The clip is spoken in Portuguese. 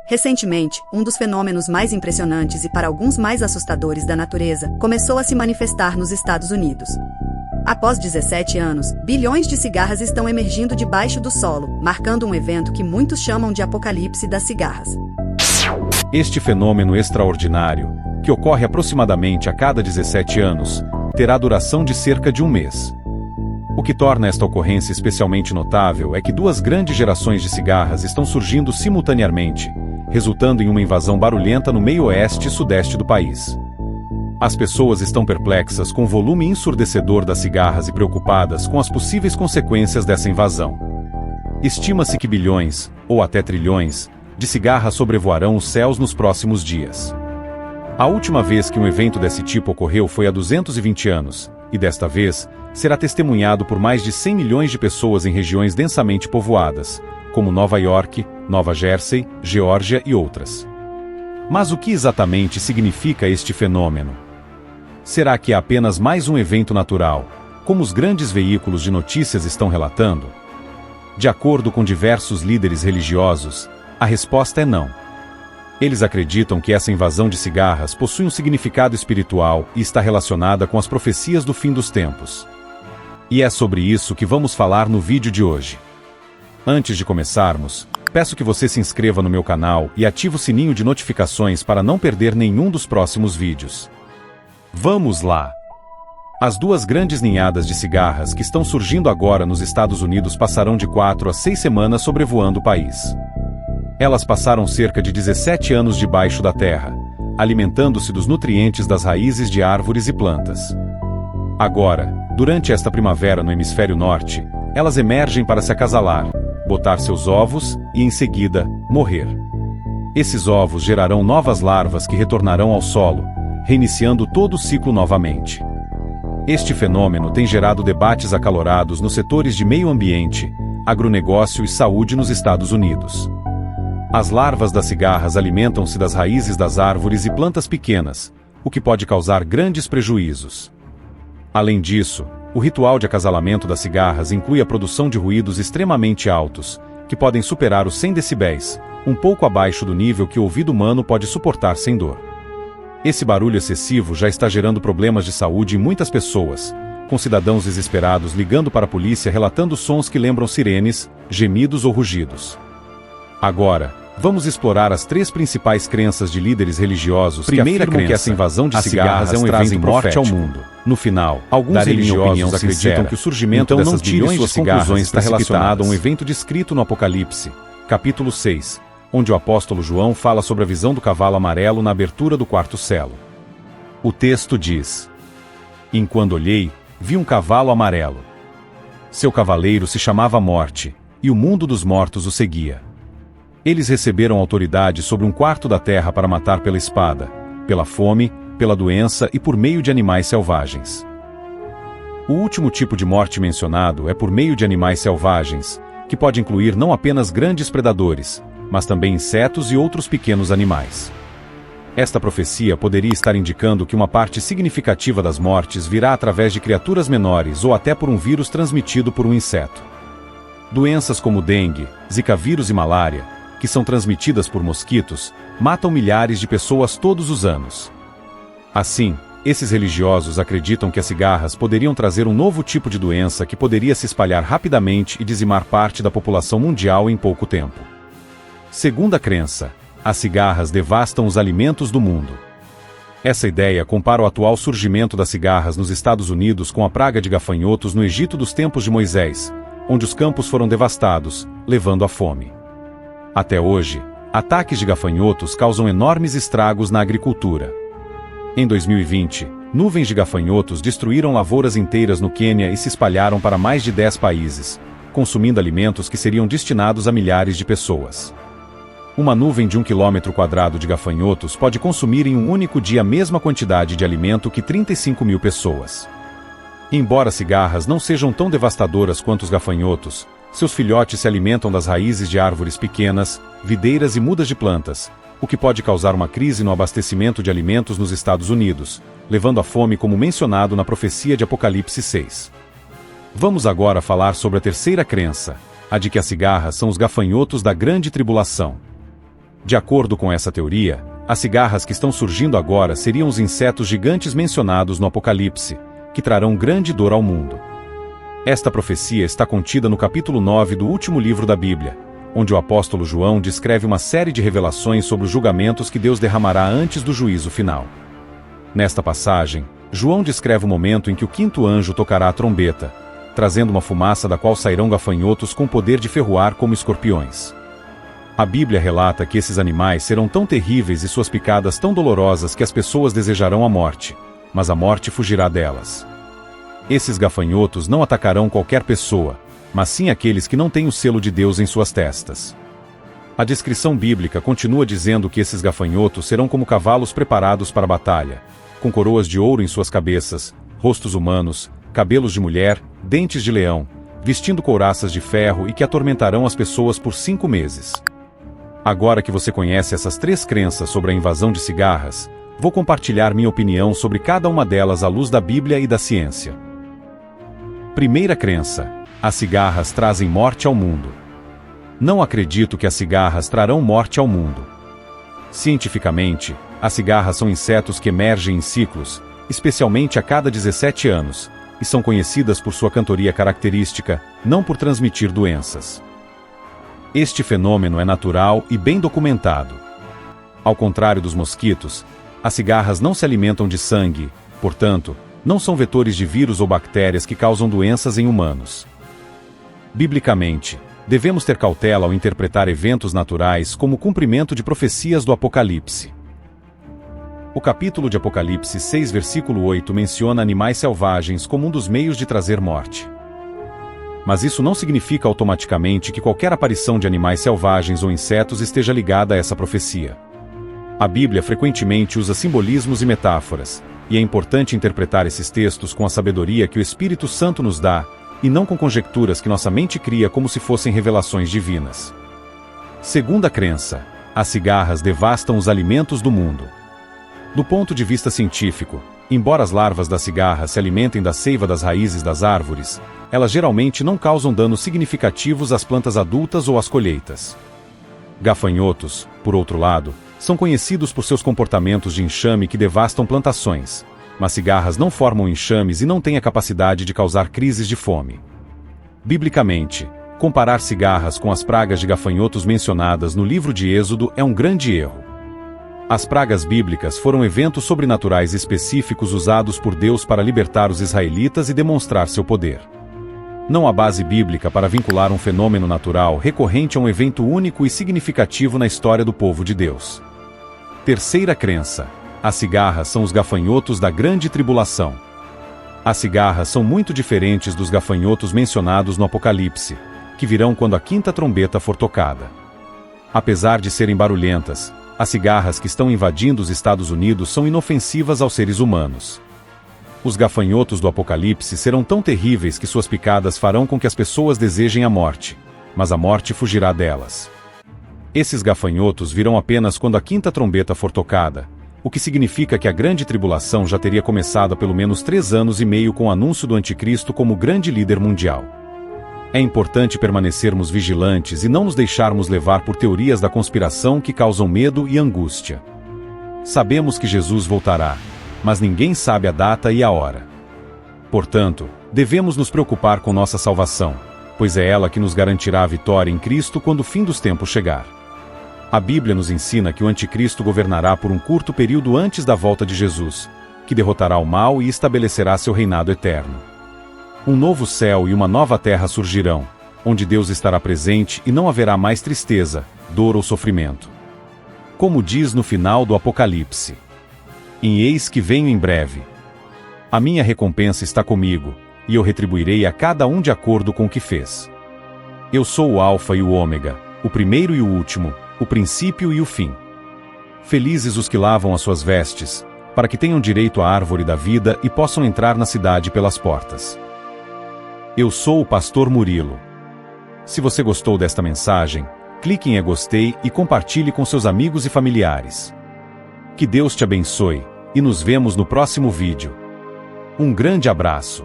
Recentemente, um dos fenômenos mais impressionantes e para alguns mais assustadores da natureza começou a se manifestar nos Estados Unidos. Após 17 anos, bilhões de cigarras estão emergindo debaixo do solo, marcando um evento que muitos chamam de apocalipse das cigarras. Este fenômeno extraordinário, que ocorre aproximadamente a cada 17 anos, terá duração de cerca de um mês. O que torna esta ocorrência especialmente notável é que duas grandes gerações de cigarras estão surgindo simultaneamente, resultando em uma invasão barulhenta no meio oeste e sudeste do país. As pessoas estão perplexas com o volume ensurdecedor das cigarras e preocupadas com as possíveis consequências dessa invasão. Estima-se que bilhões, ou até trilhões, de cigarras sobrevoarão os céus nos próximos dias. A última vez que um evento desse tipo ocorreu foi há 220 anos, e desta vez, será testemunhado por mais de 100 milhões de pessoas em regiões densamente povoadas, como Nova York, Nova Jersey, Geórgia e outras. Mas o que exatamente significa este fenômeno? Será que é apenas mais um evento natural, como os grandes veículos de notícias estão relatando? De acordo com diversos líderes religiosos, a resposta é não. Eles acreditam que essa invasão de cigarras possui um significado espiritual e está relacionada com as profecias do fim dos tempos. E é sobre isso que vamos falar no vídeo de hoje. Antes de começarmos, peço que você se inscreva no meu canal e ative o sininho de notificações para não perder nenhum dos próximos vídeos. Vamos lá! As duas grandes ninhadas de cigarras que estão surgindo agora nos Estados Unidos passarão de 4 a 6 semanas sobrevoando o país. Elas passaram cerca de 17 anos debaixo da terra, alimentando-se dos nutrientes das raízes de árvores e plantas. Agora, durante esta primavera no hemisfério norte, elas emergem para se acasalar, botar seus ovos e, em seguida, morrer. Esses ovos gerarão novas larvas que retornarão ao solo, reiniciando todo o ciclo novamente. Este fenômeno tem gerado debates acalorados nos setores de meio ambiente, agronegócio e saúde nos Estados Unidos. As larvas das cigarras alimentam-se das raízes das árvores e plantas pequenas, o que pode causar grandes prejuízos. Além disso, o ritual de acasalamento das cigarras inclui a produção de ruídos extremamente altos, que podem superar os 100 decibéis, um pouco abaixo do nível que o ouvido humano pode suportar sem dor. Esse barulho excessivo já está gerando problemas de saúde em muitas pessoas, com cidadãos desesperados ligando para a polícia relatando sons que lembram sirenes, gemidos ou rugidos. Agora, vamos explorar as 3 principais crenças de líderes religiosos que afirmam que essa invasão de cigarras é um evento morte ao mundo. No final, alguns religiosos acreditam que o surgimento dessas bilhões de cigarras está relacionado a um evento descrito no Apocalipse, capítulo 6, onde o apóstolo João fala sobre a visão do cavalo amarelo na abertura do 4º selo. O texto diz: "E quando olhei, vi um cavalo amarelo. Seu cavaleiro se chamava Morte, e o mundo dos mortos o seguia. Eles receberam autoridade sobre 1/4 da terra para matar pela espada, pela fome, pela doença e por meio de animais selvagens." O último tipo de morte mencionado é por meio de animais selvagens, que pode incluir não apenas grandes predadores, mas também insetos e outros pequenos animais. Esta profecia poderia estar indicando que uma parte significativa das mortes virá através de criaturas menores ou até por um vírus transmitido por um inseto. Doenças como dengue, zika vírus e malária, que são transmitidas por mosquitos, matam milhares de pessoas todos os anos. Assim, esses religiosos acreditam que as cigarras poderiam trazer um novo tipo de doença que poderia se espalhar rapidamente e dizimar parte da população mundial em pouco tempo. Segunda crença: as cigarras devastam os alimentos do mundo. Essa ideia compara o atual surgimento das cigarras nos Estados Unidos com a praga de gafanhotos no Egito dos tempos de Moisés, onde os campos foram devastados, levando à fome. Até hoje, ataques de gafanhotos causam enormes estragos na agricultura. Em 2020, nuvens de gafanhotos destruíram lavouras inteiras no Quênia e se espalharam para mais de 10 países, consumindo alimentos que seriam destinados a milhares de pessoas. Uma nuvem de 1 km² de gafanhotos pode consumir em um único dia a mesma quantidade de alimento que 35 mil pessoas. Embora as cigarras não sejam tão devastadoras quanto os gafanhotos, seus filhotes se alimentam das raízes de árvores pequenas, videiras e mudas de plantas, o que pode causar uma crise no abastecimento de alimentos nos Estados Unidos, levando à fome como mencionado na profecia de Apocalipse 6. Vamos agora falar sobre a terceira crença, a de que as cigarras são os gafanhotos da grande tribulação. De acordo com essa teoria, as cigarras que estão surgindo agora seriam os insetos gigantes mencionados no Apocalipse, que trarão grande dor ao mundo. Esta profecia está contida no capítulo 9 do último livro da Bíblia, onde o apóstolo João descreve uma série de revelações sobre os julgamentos que Deus derramará antes do juízo final. Nesta passagem, João descreve o momento em que o quinto anjo tocará a trombeta, trazendo uma fumaça da qual sairão gafanhotos com poder de ferroar como escorpiões. A Bíblia relata que esses animais serão tão terríveis e suas picadas tão dolorosas que as pessoas desejarão a morte, mas a morte fugirá delas. Esses gafanhotos não atacarão qualquer pessoa, mas sim aqueles que não têm o selo de Deus em suas testas. A descrição bíblica continua dizendo que esses gafanhotos serão como cavalos preparados para a batalha, com coroas de ouro em suas cabeças, rostos humanos, cabelos de mulher, dentes de leão, vestindo couraças de ferro e que atormentarão as pessoas por 5 meses. Agora que você conhece essas 3 crenças sobre a invasão de cigarras, vou compartilhar minha opinião sobre cada uma delas à luz da Bíblia e da ciência. Primeira crença: as cigarras trazem morte ao mundo. Não acredito que as cigarras trarão morte ao mundo. Cientificamente, as cigarras são insetos que emergem em ciclos, especialmente a cada 17 anos, e são conhecidas por sua cantoria característica, não por transmitir doenças. Este fenômeno é natural e bem documentado. Ao contrário dos mosquitos, as cigarras não se alimentam de sangue, portanto, não são vetores de vírus ou bactérias que causam doenças em humanos. Biblicamente, devemos ter cautela ao interpretar eventos naturais como o cumprimento de profecias do Apocalipse. O capítulo de Apocalipse 6, versículo 8 menciona animais selvagens como um dos meios de trazer morte. Mas isso não significa automaticamente que qualquer aparição de animais selvagens ou insetos esteja ligada a essa profecia. A Bíblia frequentemente usa simbolismos e metáforas, e é importante interpretar esses textos com a sabedoria que o Espírito Santo nos dá, e não com conjecturas que nossa mente cria como se fossem revelações divinas. Segunda crença: as cigarras devastam os alimentos do mundo. Do ponto de vista científico, embora as larvas das cigarras se alimentem da seiva das raízes das árvores, elas geralmente não causam danos significativos às plantas adultas ou às colheitas. Gafanhotos, por outro lado, são conhecidos por seus comportamentos de enxame que devastam plantações, mas cigarras não formam enxames e não têm a capacidade de causar crises de fome. Biblicamente, comparar cigarras com as pragas de gafanhotos mencionadas no livro de Êxodo é um grande erro. As pragas bíblicas foram eventos sobrenaturais específicos usados por Deus para libertar os israelitas e demonstrar seu poder. Não há base bíblica para vincular um fenômeno natural recorrente a um evento único e significativo na história do povo de Deus. Terceira crença: as cigarras são os gafanhotos da grande tribulação. As cigarras são muito diferentes dos gafanhotos mencionados no Apocalipse, que virão quando a quinta trombeta for tocada. Apesar de serem barulhentas, as cigarras que estão invadindo os Estados Unidos são inofensivas aos seres humanos. Os gafanhotos do Apocalipse serão tão terríveis que suas picadas farão com que as pessoas desejem a morte, mas a morte fugirá delas. Esses gafanhotos virão apenas quando a quinta trombeta for tocada, o que significa que a grande tribulação já teria começado há pelo menos 3 anos e meio com o anúncio do anticristo como grande líder mundial. É importante permanecermos vigilantes e não nos deixarmos levar por teorias da conspiração que causam medo e angústia. Sabemos que Jesus voltará, mas ninguém sabe a data e a hora. Portanto, devemos nos preocupar com nossa salvação, pois é ela que nos garantirá a vitória em Cristo quando o fim dos tempos chegar. A Bíblia nos ensina que o anticristo governará por um curto período antes da volta de Jesus, que derrotará o mal e estabelecerá seu reinado eterno. Um novo céu e uma nova terra surgirão, onde Deus estará presente e não haverá mais tristeza, dor ou sofrimento. Como diz no final do Apocalipse: "E eis que venho em breve. A minha recompensa está comigo, e eu retribuirei a cada um de acordo com o que fez. Eu sou o Alfa e o Ômega, o primeiro e o último, o princípio e o fim. Felizes os que lavam as suas vestes, para que tenham direito à árvore da vida e possam entrar na cidade pelas portas." Eu sou o Pastor Murilo. Se você gostou desta mensagem, clique em gostei e compartilhe com seus amigos e familiares. Que Deus te abençoe, e nos vemos no próximo vídeo. Um grande abraço.